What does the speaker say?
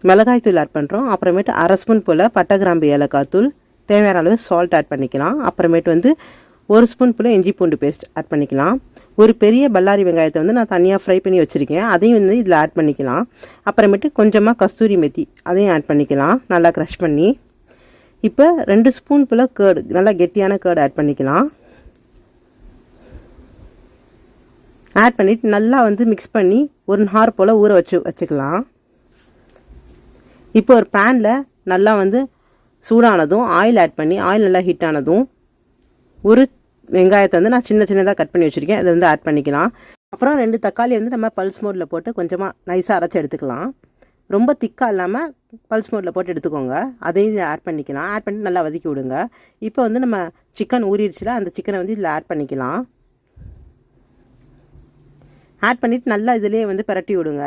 மிளகாய் தூள் ஆட் பண்ணுறோம். அப்புறமேட்டு 1/2 ஸ்பூன் போல் பட்டை கிராம்பு ஏலக்காய் தூள், தேவையான அளவு சால்ட் ஆட் பண்ணிக்கலாம். அப்புறமேட்டு வந்து 1 ஸ்பூன் போல் இஞ்சி பூண்டு பேஸ்ட் ஆட் பண்ணிக்கலாம். ஒரு பெரிய பல்லாரி வெங்காயத்தை வந்து நான் தனியாக ஃப்ரை பண்ணி வச்சுருக்கேன், அதையும் வந்து இதில் ஆட் பண்ணிக்கலாம். அப்புறமேட்டு கொஞ்சமாக கஸ்தூரி மெத்தி அதையும் ஆட் பண்ணிக்கலாம், நல்லா க்ரஷ் பண்ணி. இப்போ 2 ஸ்பூன் போல் கேர்டு, நல்லா கெட்டியான கேர்டு ஆட் பண்ணிக்கலாம். ஆட் பண்ணிவிட்டு நல்லா வந்து மிக்ஸ் பண்ணி 1 ஹார் போல் ஊற வச்சுக்கலாம். இப்போ ஒரு பேனில் நல்லா வந்து சூடானதும் ஆயில் ஆட் பண்ணி, ஆயில் நல்லா ஹீட் ஆனதும் ஒரு வெங்காயத்தை வந்து நான் சின்னதாக கட் பண்ணி வச்சுருக்கேன், அதை வந்து ஆட் பண்ணிக்கலாம். அப்புறம் 2 தக்காளி வந்து நம்ம பல்ஸ் மோடில் போட்டு கொஞ்சமாக நைஸாக அரைச்சி எடுத்துக்கலாம். ரொம்ப திக்காக இல்லாமல் பல்ஸ் மோடில் போட்டு எடுத்துக்கோங்க. அதையும் ஆட் பண்ணிக்கலாம். ஆட் பண்ணி நல்லா வதக்கி விடுங்க. இப்போ வந்து நம்ம சிக்கன் ஊறிடுச்சுல, அந்த சிக்கனை வந்து இதில் ஆட் பண்ணிக்கலாம். ஆட் பண்ணிவிட்டு நல்லா இதிலே வந்து பிரட்டி விடுங்க.